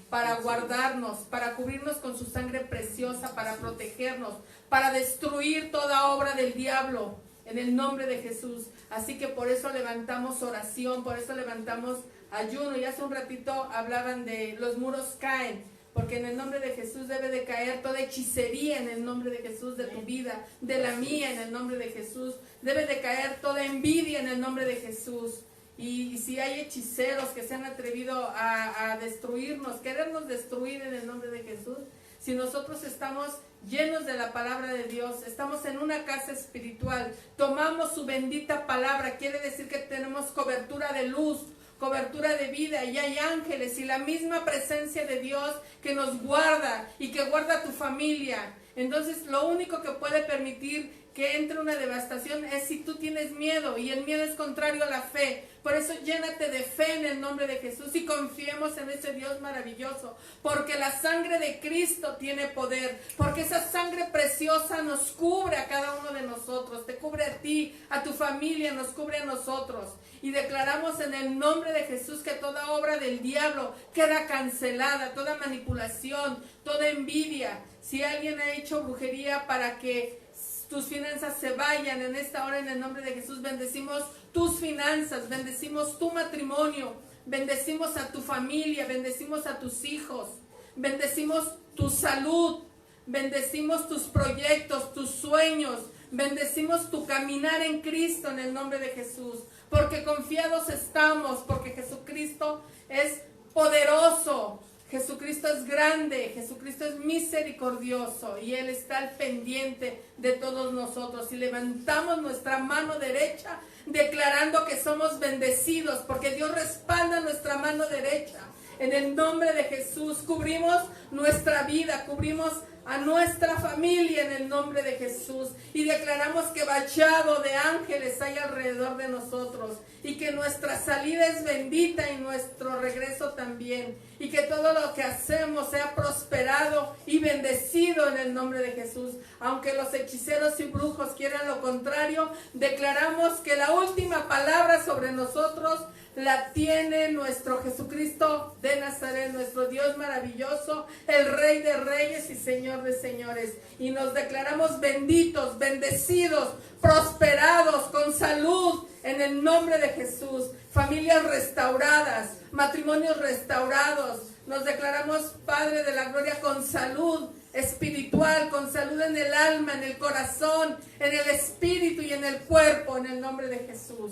para guardarnos, para cubrirnos con su sangre preciosa, para protegernos, para destruir toda obra del diablo en el nombre de Jesús. Así que por eso levantamos oración, por eso levantamos ayuno. Y hace un ratito hablaban de los muros caen, porque en el nombre de Jesús debe de caer toda hechicería en el nombre de Jesús de tu vida, de la mía en el nombre de Jesús. Debe de caer toda envidia en el nombre de Jesús. Y si hay hechiceros que se han atrevido a destruirnos, querernos destruir en el nombre de Jesús, si nosotros estamos llenos de la palabra de Dios, estamos en una casa espiritual, tomamos su bendita palabra, quiere decir que tenemos cobertura de luz, cobertura de vida, y hay ángeles y la misma presencia de Dios que nos guarda y que guarda a tu familia. Entonces lo único que puede permitir que entre una devastación es si tú tienes miedo, y el miedo es contrario a la fe. Por eso llénate de fe en el nombre de Jesús y confiemos en ese Dios maravilloso, porque la sangre de Cristo tiene poder, porque esa sangre preciosa nos cubre a cada uno de nosotros, te cubre a ti, a tu familia, nos cubre a nosotros. Y declaramos en el nombre de Jesús que toda obra del diablo queda cancelada, toda manipulación, toda envidia. Si alguien ha hecho brujería para que tus finanzas se vayan en esta hora, en el nombre de Jesús, bendecimos tus finanzas, bendecimos tu matrimonio, bendecimos a tu familia, bendecimos a tus hijos, bendecimos tu salud, bendecimos tus proyectos, tus sueños, bendecimos tu caminar en Cristo en el nombre de Jesús, porque confiados estamos, porque Jesucristo es poderoso. Jesucristo es grande, Jesucristo es misericordioso y Él está al pendiente de todos nosotros. Y levantamos nuestra mano derecha declarando que somos bendecidos, porque Dios respalda nuestra mano derecha. En el nombre de Jesús cubrimos nuestra vida, cubrimos a nuestra familia en el nombre de Jesús, y declaramos que vallado de ángeles hay alrededor de nosotros, y que nuestra salida es bendita y nuestro regreso también, y que todo lo que hacemos sea prosperado y bendecido en el nombre de Jesús. Aunque los hechiceros y brujos quieran lo contrario, declaramos que la última palabra sobre nosotros la tiene nuestro Jesucristo de Nazaret, nuestro Dios maravilloso, el Rey de Reyes y Señor de Señores. Y nos declaramos benditos, bendecidos, prosperados, con salud en el nombre de Jesús. Familias restauradas, matrimonios restaurados. Nos declaramos, Padre de la Gloria, con salud espiritual, con salud en el alma, en el corazón, en el espíritu y en el cuerpo, en el nombre de Jesús.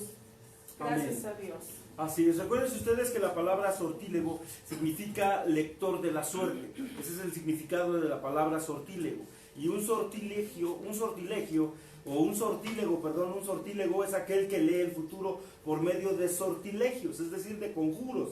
Gracias a Dios. Así es, recuerden ustedes que la palabra sortílego significa lector de la suerte. Ese es el significado de la palabra sortílego. Y un sortílego es aquel que lee el futuro por medio de sortilegios, es decir, de conjuros.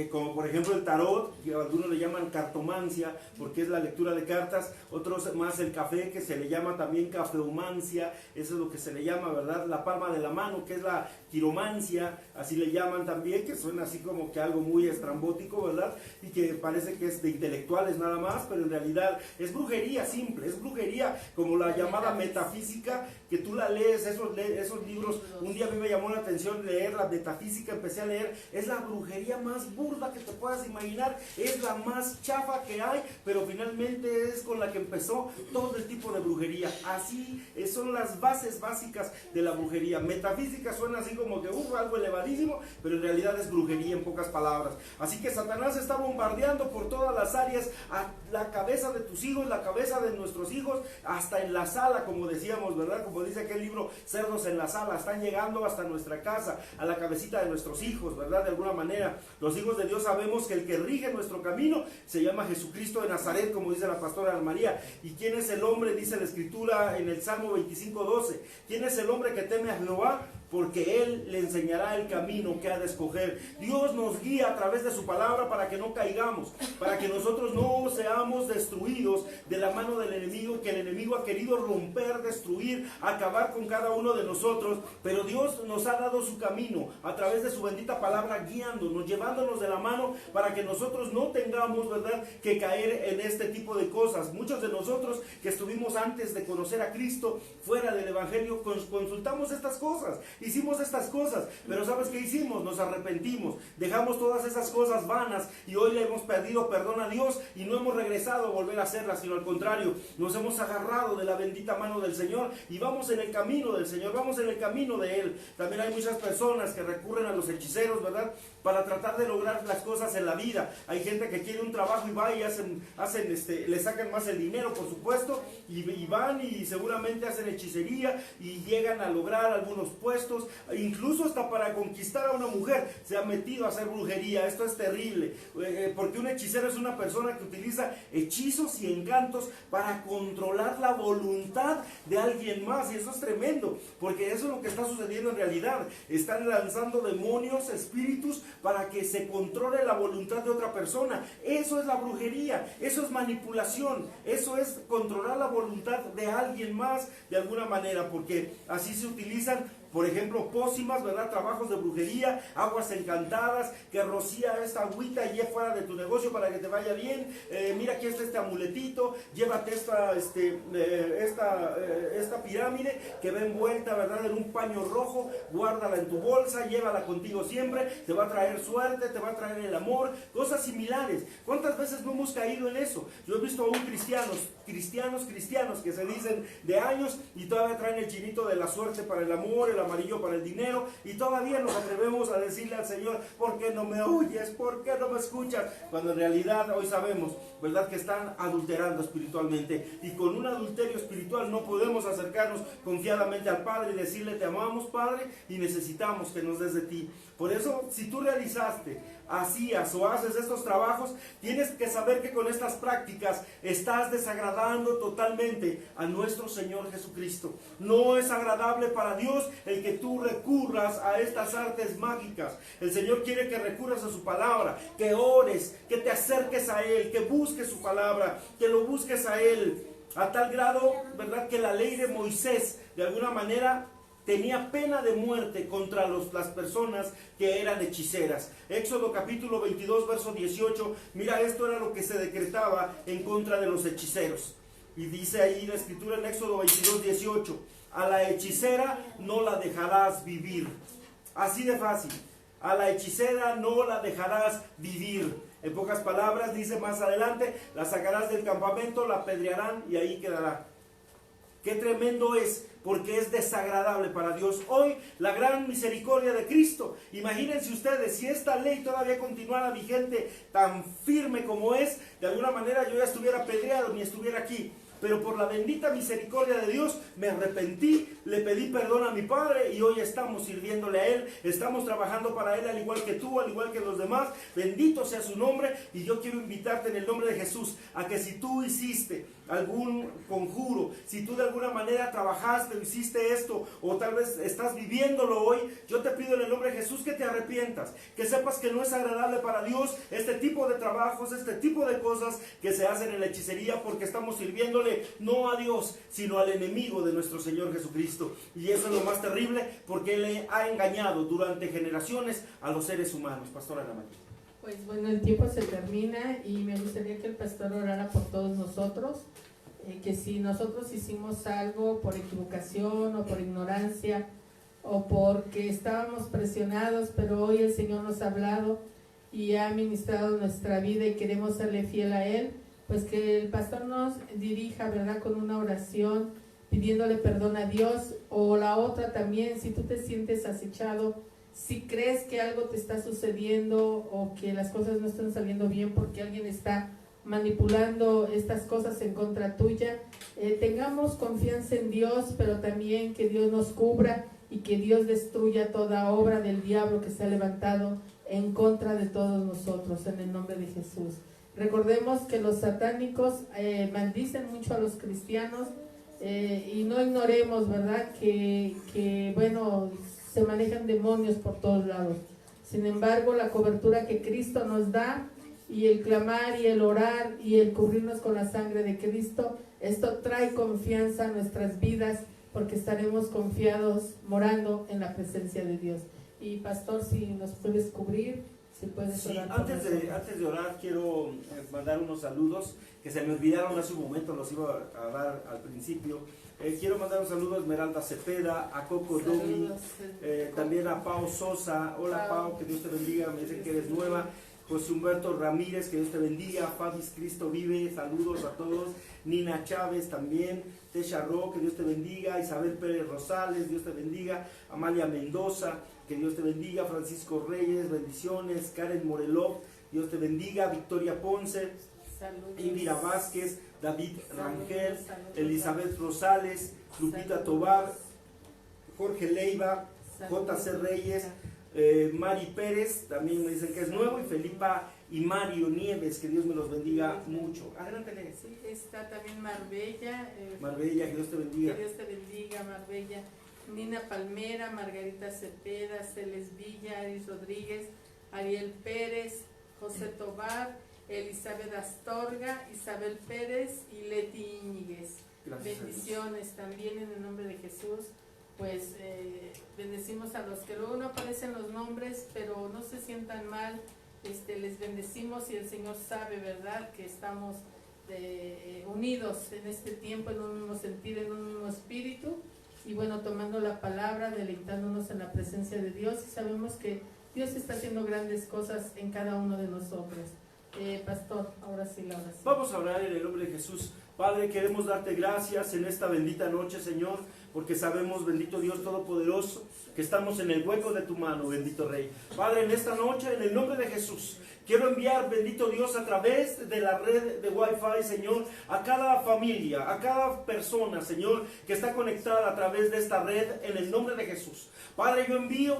Como por ejemplo el tarot, que algunos le llaman cartomancia porque es la lectura de cartas, otros más el café, que se le llama también cafeomancia, eso es lo que se le llama, ¿verdad? La palma de la mano, que es la quiromancia, así le llaman también, que suena así como que algo muy estrambótico, ¿verdad? Y que parece que es de intelectuales nada más, pero en realidad es brujería simple, es brujería como la llamada metafísica, brujería, que tú la lees, esos libros, un día a mí me llamó la atención leer la metafísica, empecé a leer, es la brujería más burda que te puedas imaginar, es la más chafa que hay, pero finalmente es con la que empezó todo el tipo de brujería. Así son las bases básicas de la brujería. Metafísica suena así como que algo elevadísimo, pero en realidad es brujería en pocas palabras. Así que Satanás está bombardeando por todas las áreas, a la cabeza de tus hijos, la cabeza de nuestros hijos, hasta en la sala, como decíamos, ¿verdad? Como dice aquel libro, cerdos en la sala, están llegando hasta nuestra casa, a la cabecita de nuestros hijos, ¿verdad? De alguna manera, los hijos de Dios sabemos que el que rige nuestro camino se llama Jesucristo de Nazaret, como dice la pastora Ana María. ¿Y quién es el hombre? Dice la escritura en el Salmo 25:12. ¿Quién es el hombre que teme a Jehová? Porque Él le enseñará el camino que ha de escoger. Dios nos guía a través de su palabra para que no caigamos, para que nosotros no seamos destruidos de la mano del enemigo, que el enemigo ha querido romper, destruir, acabar con cada uno de nosotros. Pero Dios nos ha dado su camino a través de su bendita palabra, guiándonos, llevándonos de la mano para que nosotros no tengamos, ¿verdad?, que caer en este tipo de cosas. Muchos de nosotros que estuvimos antes de conocer a Cristo fuera del evangelio, consultamos estas cosas. Hicimos estas cosas, pero ¿sabes qué hicimos? Nos arrepentimos, dejamos todas esas cosas vanas y hoy le hemos pedido perdón a Dios y no hemos regresado a volver a hacerlas, sino al contrario, nos hemos agarrado de la bendita mano del Señor y vamos en el camino del Señor, vamos en el camino de Él. También hay muchas personas que recurren a los hechiceros, ¿verdad?, para tratar de lograr las cosas en la vida. Hay gente que quiere un trabajo y va y le sacan más el dinero, por supuesto, y van y seguramente hacen hechicería y llegan a lograr algunos puestos, incluso hasta para conquistar a una mujer se ha metido a hacer brujería. Esto es terrible, porque un hechicero es una persona que utiliza hechizos y encantos para controlar la voluntad de alguien más, y eso es tremendo, porque eso es lo que está sucediendo en realidad. Están lanzando demonios, espíritus, para que se controle la voluntad de otra persona. Eso es la brujería, eso es manipulación, eso es controlar la voluntad de alguien más de alguna manera, porque así se utilizan, por ejemplo, pócimas, ¿verdad?, trabajos de brujería, aguas encantadas, que rocía esta agüita y fuera de tu negocio para que te vaya bien. Mira, aquí está este amuletito, llévate esta pirámide que va envuelta, ¿verdad?, en un paño rojo, guárdala en tu bolsa, llévala contigo siempre, te va a traer suerte, te va a traer el amor, cosas similares. ¿Cuántas veces no hemos caído en eso? Yo he visto aún cristianos que se dicen de años y todavía traen el chinito de la suerte para el amor, el amarillo para el dinero, y todavía nos atrevemos a decirle al Señor: ¿por qué no me oyes? ¿Por qué no me escuchas? Cuando en realidad hoy sabemos, ¿verdad?, que están adulterando espiritualmente, y con un adulterio espiritual no podemos acercarnos confiadamente al Padre y decirle: te amamos, Padre, y necesitamos que nos des de ti. Por eso, si tú hacías o haces estos trabajos, tienes que saber que con estas prácticas estás desagradando totalmente a nuestro Señor Jesucristo. No es agradable para Dios el que tú recurras a estas artes mágicas. El Señor quiere que recurras a su palabra, que ores, que te acerques a Él, que busques su palabra, que lo busques a Él, a tal grado, ¿verdad?, que la ley de Moisés, de alguna manera, tenía pena de muerte contra las personas que eran hechiceras. Éxodo capítulo 22, verso 18, mira, esto era lo que se decretaba en contra de los hechiceros. Y dice ahí la escritura en Éxodo 22, 18, a la hechicera no la dejarás vivir. Así de fácil, a la hechicera no la dejarás vivir. En pocas palabras, dice más adelante, la sacarás del campamento, la apedrearán y ahí quedará. Qué tremendo es, porque es desagradable para Dios. Hoy, la gran misericordia de Cristo. Imagínense ustedes, si esta ley todavía continuara vigente tan firme como es, de alguna manera yo ya estuviera apedreado ni estuviera aquí. Pero por la bendita misericordia de Dios me arrepentí, le pedí perdón a mi Padre y hoy estamos sirviéndole a Él, estamos trabajando para Él al igual que tú, al igual que los demás. Bendito sea su nombre, y yo quiero invitarte en el nombre de Jesús a que si tú hiciste algún conjuro, si tú de alguna manera trabajaste o hiciste esto, o tal vez estás viviéndolo hoy, yo te pido en el nombre de Jesús que te arrepientas, que sepas que no es agradable para Dios este tipo de trabajos, este tipo de cosas que se hacen en la hechicería, porque estamos sirviéndole no a Dios, sino al enemigo de nuestro Señor Jesucristo. Y eso es lo más terrible, porque Él ha engañado durante generaciones a los seres humanos. Pastora Ana María. Pues bueno, el tiempo se termina y me gustaría que el pastor orara por todos nosotros. que si nosotros hicimos algo por equivocación o por ignorancia o porque estábamos presionados, pero hoy el Señor nos ha hablado y ha ministrado nuestra vida y queremos serle fiel a Él, pues que el pastor nos dirija, ¿verdad?, con una oración pidiéndole perdón a Dios. O la otra también, si tú te sientes acechado, si crees que algo te está sucediendo o que las cosas no están saliendo bien porque alguien está manipulando estas cosas en contra tuya, tengamos confianza en Dios, pero también que Dios nos cubra y que Dios destruya toda obra del diablo que se ha levantado en contra de todos nosotros, en el nombre de Jesús. Recordemos que los satánicos maldicen mucho a los cristianos, y no ignoremos, ¿verdad?, que bueno, se manejan demonios por todos lados. Sin embargo, la cobertura que Cristo nos da y el clamar y el orar y el cubrirnos con la sangre de Cristo, esto trae confianza a nuestras vidas, porque estaremos confiados morando en la presencia de Dios. Y pastor, si nos puedes cubrir, si puedes orar. Antes de orar quiero mandar unos saludos que se me olvidaron hace un momento, los iba a dar al principio. Quiero mandar un saludo a Esmeralda Cepeda, a Coco Domi, también a Pau Sosa. Hola Pau, que Dios te bendiga, me dicen que eres nueva. José Humberto Ramírez, que Dios te bendiga. Fabis Cristo vive, saludos a todos. Nina Chávez también. Tesha Ro, que Dios te bendiga. Isabel Pérez Rosales, Dios te bendiga. Amalia Mendoza, que Dios te bendiga. Francisco Reyes, bendiciones. Karen Morelov, Dios te bendiga. Victoria Ponce, saludos. Indira Vázquez, David Rangel, Elizabeth Rosales, Lupita Tobar, Jorge Leiva, JC Reyes, Mari Pérez, también me dicen que es nuevo, y Felipa y Mario Nieves, que Dios me los bendiga mucho. Adelante. Sí, está también Marbella. Marbella, que Dios te bendiga. Que Dios te bendiga, Marbella. Nina Palmera, Margarita Cepeda, Celes Villa, Aris Rodríguez, Ariel Pérez, José Tobar, Elizabeth Astorga, Isabel Pérez y Leti Íñiguez. Gracias. Bendiciones también en el nombre de Jesús. Pues bendecimos a los que luego no aparecen los nombres, pero no se sientan mal, les bendecimos, y el Señor sabe, ¿verdad?, que estamos unidos en este tiempo, en un mismo sentir, en un mismo espíritu, y bueno, tomando la palabra, deleitándonos en la presencia de Dios, y sabemos que Dios está haciendo grandes cosas en cada uno de nosotros. Pastor, ahora sí la oración. Vamos a orar en el nombre de Jesús. Padre, queremos darte gracias en esta bendita noche, Señor, porque sabemos, bendito Dios Todopoderoso, que estamos en el hueco de tu mano, bendito Rey. Padre, en esta noche, en el nombre de Jesús, quiero enviar, bendito Dios, a través de la red de Wi-Fi, Señor, a cada familia, a cada persona, Señor, que está conectada a través de esta red, en el nombre de Jesús. Padre, yo envío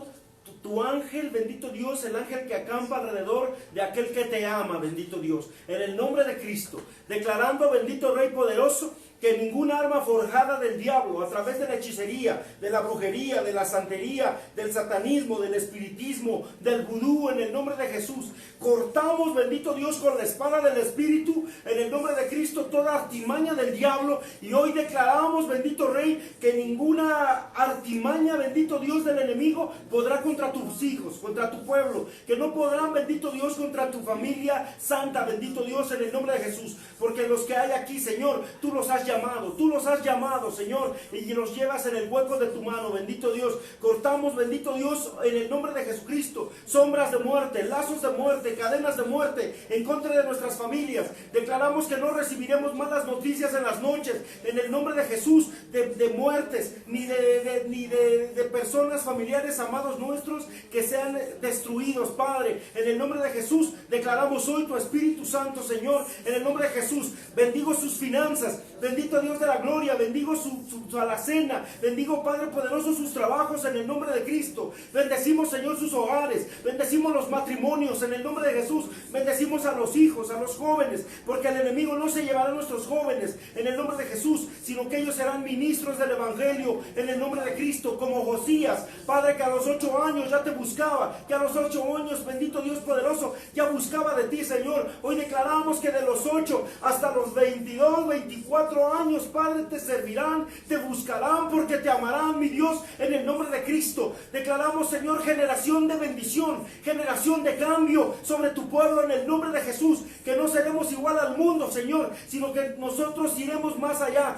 tu ángel, bendito Dios, el ángel que acampa alrededor de aquel que te ama, bendito Dios, en el nombre de Cristo, declarando, bendito Rey poderoso, que ninguna arma forjada del diablo, a través de la hechicería, de la brujería, de la santería, del satanismo, del espiritismo, del vudú, en el nombre de Jesús, cortamos, bendito Dios, con la espada del Espíritu, en el nombre de Cristo, toda artimaña del diablo, y hoy declaramos, bendito Rey, que ninguna artimaña, bendito Dios, del enemigo podrá contra tus hijos, contra tu pueblo, que no podrán, bendito Dios, contra tu familia santa, bendito Dios, en el nombre de Jesús, porque los que hay aquí, Señor, tú los has llamado, Señor, y los llevas en el hueco de tu mano, bendito Dios. Cortamos, bendito Dios, en el nombre de Jesucristo, sombras de muerte, lazos de muerte, cadenas de muerte en contra de nuestras familias. Declaramos que no recibiremos malas noticias en las noches, en el nombre de Jesús, de muertes, ni de personas, familiares, amados nuestros, que sean destruidos, Padre. En el nombre de Jesús, declaramos hoy tu Espíritu Santo, Señor, en el nombre de Jesús. Bendigo sus finanzas, bendito Dios de la gloria, bendigo su alacena, bendigo, Padre poderoso, sus trabajos en el nombre de Cristo. Bendecimos, Señor, sus hogares, bendecimos los matrimonios en el nombre de Jesús, bendecimos a los hijos, a los jóvenes, porque el enemigo no se llevará a nuestros jóvenes en el nombre de Jesús, sino que ellos serán ministros del Evangelio en el nombre de Cristo, como Josías, Padre, que a los 8 años ya te buscaba, que a los 8 años, bendito Dios poderoso, ya buscaba de ti, Señor. Hoy declaramos que de los 8 hasta los 22, 24 4 años, Padre, te servirán, te buscarán porque te amarán, mi Dios, en el nombre de Cristo. Declaramos, Señor, generación de bendición, generación de cambio sobre tu pueblo en el nombre de Jesús, que no seremos igual al mundo, Señor, sino que nosotros iremos más allá,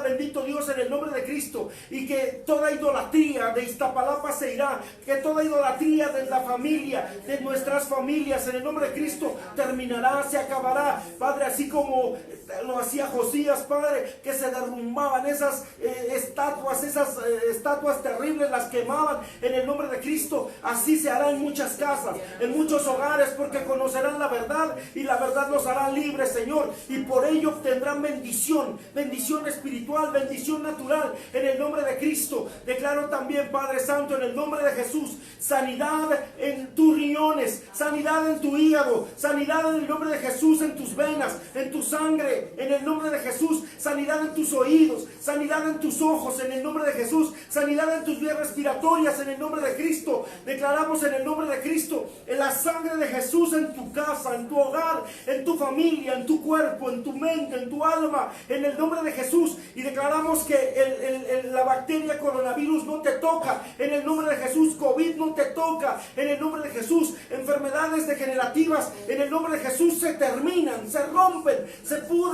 bendito Dios, en el nombre de Cristo, y que toda idolatría de Iztapalapa se irá, que toda idolatría de la familia, de nuestras familias, en el nombre de Cristo, terminará, se acabará, Padre, así como lo hacía Josías, Padre, que se derrumbaban esas estatuas terribles, las quemaban en el nombre de Cristo. Así se hará en muchas casas, en muchos hogares, porque conocerán la verdad y la verdad los hará libres, Señor, y por ello obtendrán bendición espiritual, bendición natural, en el nombre de Cristo. Declaro también, Padre Santo, en el nombre de Jesús, sanidad en tus riñones, sanidad en tu hígado, sanidad en el nombre de Jesús en tus venas, en tu sangre, en el nombre de Jesús, sanidad en tus oídos, sanidad en tus ojos, en el nombre de Jesús, sanidad en tus vías respiratorias, en el nombre de Cristo. Declaramos en el nombre de Cristo, en la sangre de Jesús en tu casa, en tu hogar, en tu familia, en tu cuerpo, en tu mente, en tu alma, en el nombre de Jesús. Y declaramos que la bacteria coronavirus no te toca, en el nombre de Jesús. COVID no te toca, en el nombre de Jesús. Enfermedades degenerativas, en el nombre de Jesús, se terminan, se rompen, se pudren,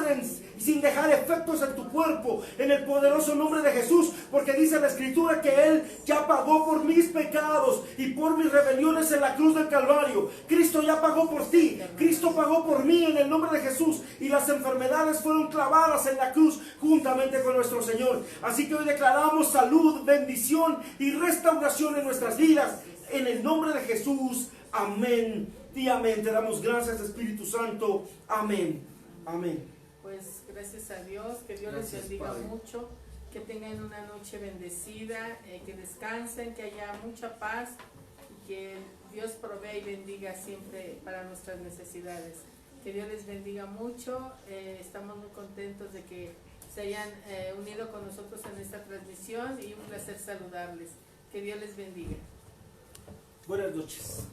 sin dejar efectos en tu cuerpo, en el poderoso nombre de Jesús, porque dice la Escritura que Él ya pagó por mis pecados y por mis rebeliones en la cruz del Calvario. Cristo ya pagó por ti, Cristo pagó por mí en el nombre de Jesús, y las enfermedades fueron clavadas en la cruz juntamente con nuestro Señor. Así que hoy declaramos salud, bendición y restauración en nuestras vidas, en el nombre de Jesús. Amén y amén. Te damos gracias, Espíritu Santo. Amén. Amén. Pues gracias a Dios, que Dios les bendiga mucho, que tengan una noche bendecida, que descansen, que haya mucha paz y que Dios provee y bendiga siempre para nuestras necesidades. Que Dios les bendiga mucho, estamos muy contentos de que se hayan unido con nosotros en esta transmisión y un placer saludarles. Que Dios les bendiga. Buenas noches.